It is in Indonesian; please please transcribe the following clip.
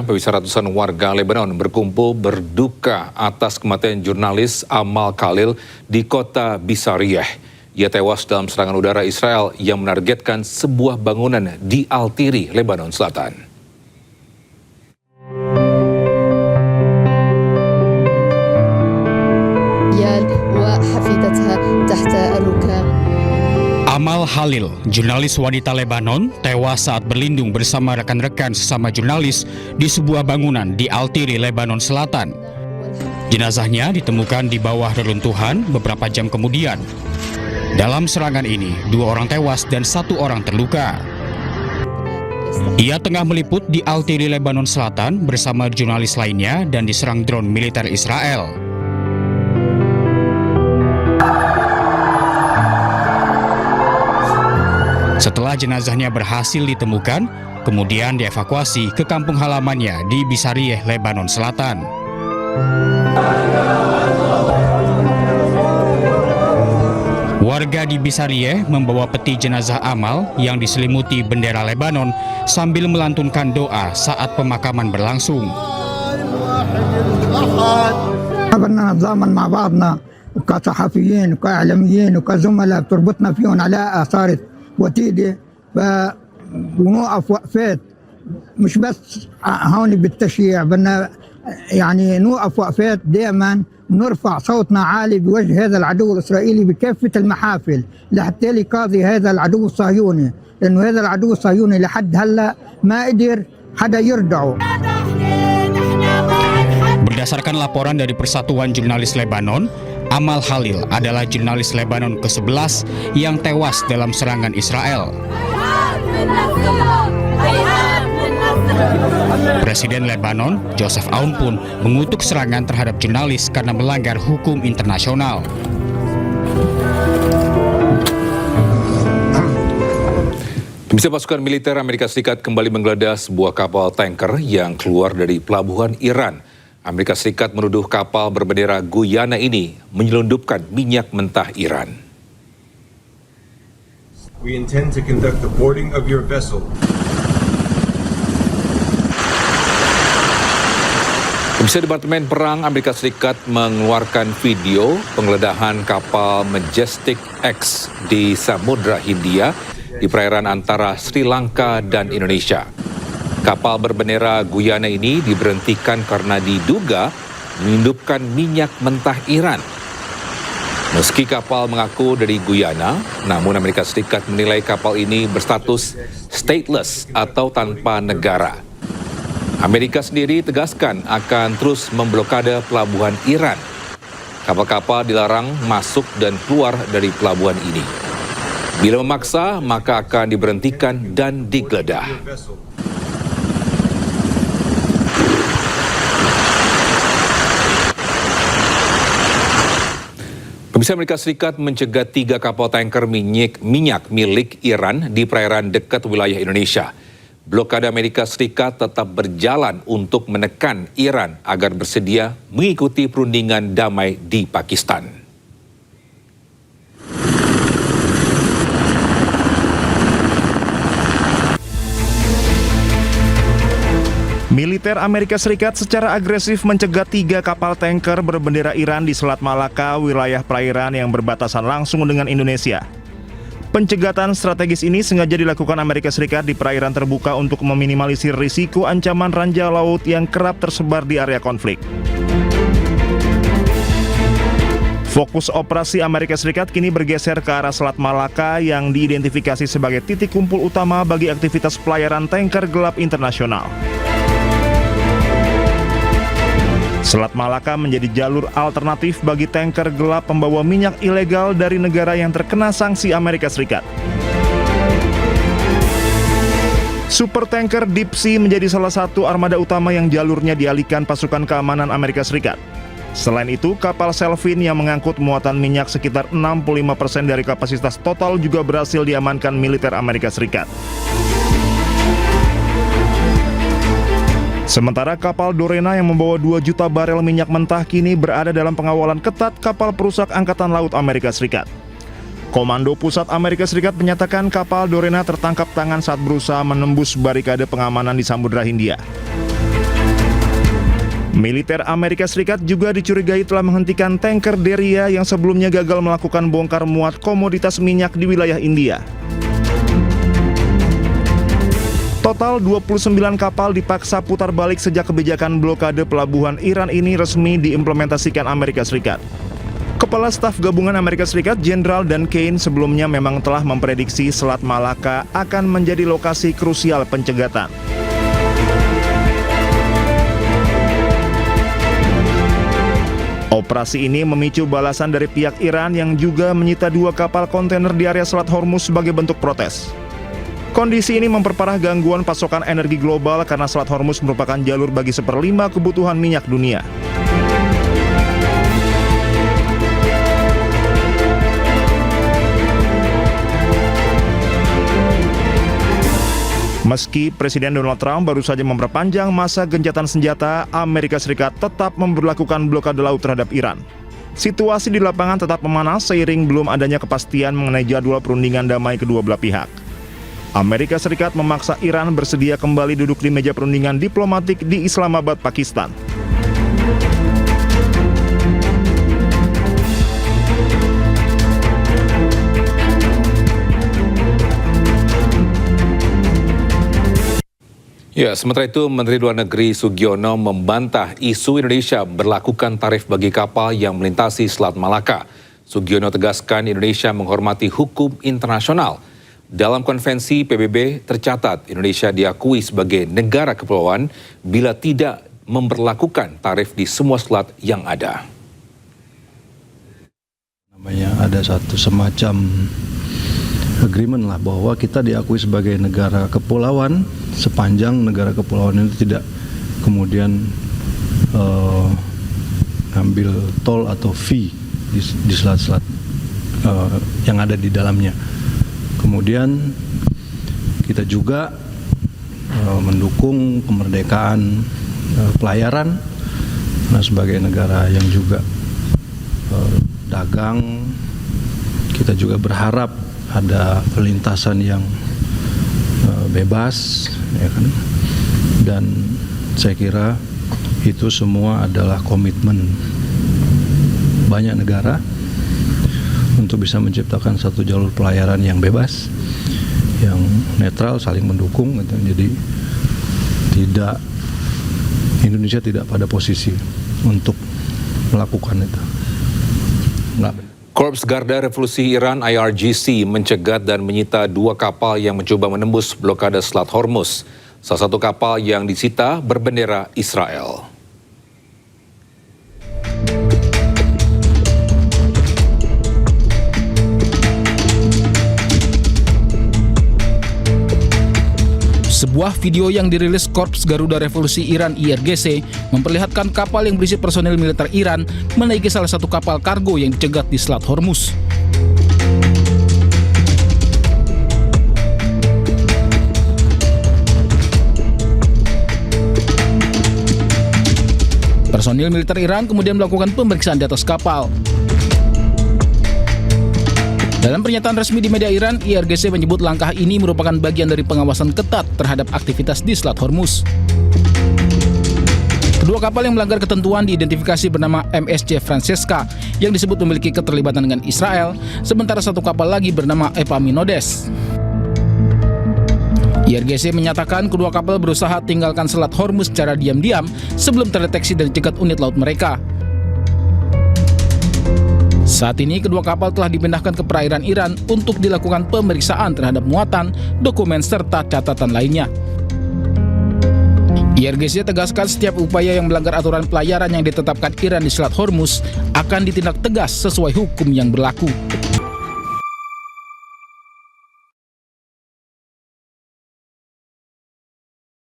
Pemirsa, ratusan warga Lebanon berkumpul berduka atas kematian jurnalis Amal Khalil di kota Bisariyah. Ia tewas dalam serangan udara Israel yang menargetkan sebuah bangunan di Altiri, Lebanon Selatan. Amal Khalil, jurnalis wanita Lebanon, tewas saat berlindung bersama rekan-rekan sesama jurnalis di sebuah bangunan di Altiri, Lebanon Selatan. Jenazahnya ditemukan di bawah reruntuhan beberapa jam kemudian. Dalam serangan ini, 2 orang tewas dan 1 orang terluka. Ia tengah meliput di Altiri, Lebanon Selatan bersama jurnalis lainnya dan diserang drone militer Israel. Setelah jenazahnya berhasil ditemukan, kemudian dievakuasi ke kampung halamannya di Bisariyah, Lebanon Selatan. Warga di Bisariyah membawa peti jenazah Amal yang diselimuti bendera Lebanon sambil melantunkan doa saat pemakaman berlangsung. كصحفيين وكإعلاميين وكزملاء بتربطنا فيهم علاقة صارت وتيدة ونوقف وقفات مش بس هون بالتشييع بدنا يعني نوقف وقفات دائما ونرفع صوتنا عالي بوجه هذا العدو الإسرائيلي بكافة المحافل لحتى يقاضي هذا العدو الصهيوني لأنه هذا العدو الصهيوني لحد هلا ما قدر حدا يردعه. Berdasarkan laporan dari Persatuan Jurnalis Lebanon, Amal Khalil adalah jurnalis Lebanon ke-11 yang tewas dalam serangan Israel. Presiden Lebanon, Joseph Aoun pun mengutuk serangan terhadap jurnalis karena melanggar hukum internasional. Pemirsa, pasukan militer Amerika Serikat kembali menggeledah sebuah kapal tanker yang keluar dari pelabuhan Iran. Amerika Serikat menuduh kapal berbendera Guyana ini menyelundupkan minyak mentah Iran. We intend to conduct the boarding of your vessel. Pemirsa, Departemen Perang Amerika Serikat mengeluarkan video penggeledahan kapal Majestic X di Samudra Hindia di perairan antara Sri Lanka dan Indonesia. Kapal berbendera Guyana ini diberhentikan karena diduga menyelundupkan minyak mentah Iran. Meski kapal mengaku dari Guyana, namun Amerika Serikat menilai kapal ini berstatus stateless atau tanpa negara. Amerika sendiri tegaskan akan terus memblokade pelabuhan Iran. Kapal-kapal dilarang masuk dan keluar dari pelabuhan ini. Bila memaksa, maka akan diberhentikan dan digeledah. Pemirsa, Amerika Serikat mencegat 3 kapal tanker minyak milik Iran di perairan dekat wilayah Indonesia. Blokade Amerika Serikat tetap berjalan untuk menekan Iran agar bersedia mengikuti perundingan damai di Pakistan. Militer Amerika Serikat secara agresif mencegat 3 kapal tanker berbendera Iran di Selat Malaka, wilayah perairan yang berbatasan langsung dengan Indonesia. Pencegatan strategis ini sengaja dilakukan Amerika Serikat di perairan terbuka untuk meminimalisir risiko ancaman ranjau laut yang kerap tersebar di area konflik. Fokus operasi Amerika Serikat kini bergeser ke arah Selat Malaka yang diidentifikasi sebagai titik kumpul utama bagi aktivitas pelayaran tanker gelap internasional. Selat Malaka menjadi jalur alternatif bagi tanker gelap pembawa minyak ilegal dari negara yang terkena sanksi Amerika Serikat. Supertanker Deep Sea menjadi salah satu armada utama yang jalurnya dialihkan pasukan keamanan Amerika Serikat. Selain itu, kapal Selfin yang mengangkut muatan minyak sekitar 65% dari kapasitas total juga berhasil diamankan militer Amerika Serikat. Sementara kapal Dorena yang membawa 2 juta barel minyak mentah kini berada dalam pengawalan ketat kapal perusak Angkatan Laut Amerika Serikat. Komando Pusat Amerika Serikat menyatakan kapal Dorena tertangkap tangan saat berusaha menembus barikade pengamanan di Samudra Hindia. Militer Amerika Serikat juga dicurigai telah menghentikan tanker Deria yang sebelumnya gagal melakukan bongkar muat komoditas minyak di wilayah India. Total 29 kapal dipaksa putar balik sejak kebijakan blokade pelabuhan Iran ini resmi diimplementasikan Amerika Serikat. Kepala Staf Gabungan Amerika Serikat Jenderal Dan Kane sebelumnya memang telah memprediksi Selat Malaka akan menjadi lokasi krusial pencegatan. Operasi ini memicu balasan dari pihak Iran yang juga menyita 2 kapal kontainer di area Selat Hormuz sebagai bentuk protes. Kondisi ini memperparah gangguan pasokan energi global karena Selat Hormuz merupakan jalur bagi 1/5 kebutuhan minyak dunia. Meski Presiden Donald Trump baru saja memperpanjang masa gencatan senjata, Amerika Serikat tetap memberlakukan blokade laut terhadap Iran. Situasi di lapangan tetap memanas seiring belum adanya kepastian mengenai jadwal perundingan damai kedua belah pihak. Amerika Serikat memaksa Iran bersedia kembali duduk di meja perundingan diplomatik di Islamabad, Pakistan. Ya, sementara itu Menteri Luar Negeri Sugiono membantah isu Indonesia berlakukan tarif bagi kapal yang melintasi Selat Malaka. Sugiono tegaskan Indonesia menghormati hukum internasional. Dalam konvensi PBB tercatat Indonesia diakui sebagai negara kepulauan bila tidak memberlakukan tarif di semua selat yang ada. Ada satu semacam agreement lah bahwa kita diakui sebagai negara kepulauan sepanjang negara kepulauan itu tidak kemudian ambil tol atau fee di selat-selat yang ada di dalamnya. Kemudian kita juga mendukung kemerdekaan pelayaran sebagai negara yang juga dagang. Kita juga berharap ada perlintasan yang bebas, ya kan? Dan saya kira itu semua adalah komitmen banyak negara untuk bisa menciptakan satu jalur pelayaran yang bebas, yang netral, saling mendukung, gitu. Jadi Indonesia tidak pada posisi untuk melakukan itu. Enggak. Korps Garda Revolusi Iran IRGC mencegat dan menyita 2 kapal yang mencoba menembus blokade Selat Hormuz. Salah satu kapal yang disita berbendera Israel. Sebuah video yang dirilis Korps Garuda Revolusi Iran IRGC memperlihatkan kapal yang berisi personil militer Iran menaiki salah satu kapal kargo yang dicegat di Selat Hormuz. Personil militer Iran kemudian melakukan pemeriksaan di atas kapal. Dalam pernyataan resmi di media Iran, IRGC menyebut langkah ini merupakan bagian dari pengawasan ketat terhadap aktivitas di Selat Hormuz. Kedua kapal yang melanggar ketentuan diidentifikasi bernama MSC Francesca yang disebut memiliki keterlibatan dengan Israel, sementara satu kapal lagi bernama Epaminondes. IRGC menyatakan kedua kapal berusaha tinggalkan Selat Hormuz secara diam-diam sebelum terdeteksi dan dicegat unit laut mereka. Saat ini kedua kapal telah dipindahkan ke perairan Iran untuk dilakukan pemeriksaan terhadap muatan, dokumen, serta catatan lainnya. IRGC tegaskan setiap upaya yang melanggar aturan pelayaran yang ditetapkan Iran di Selat Hormuz akan ditindak tegas sesuai hukum yang berlaku.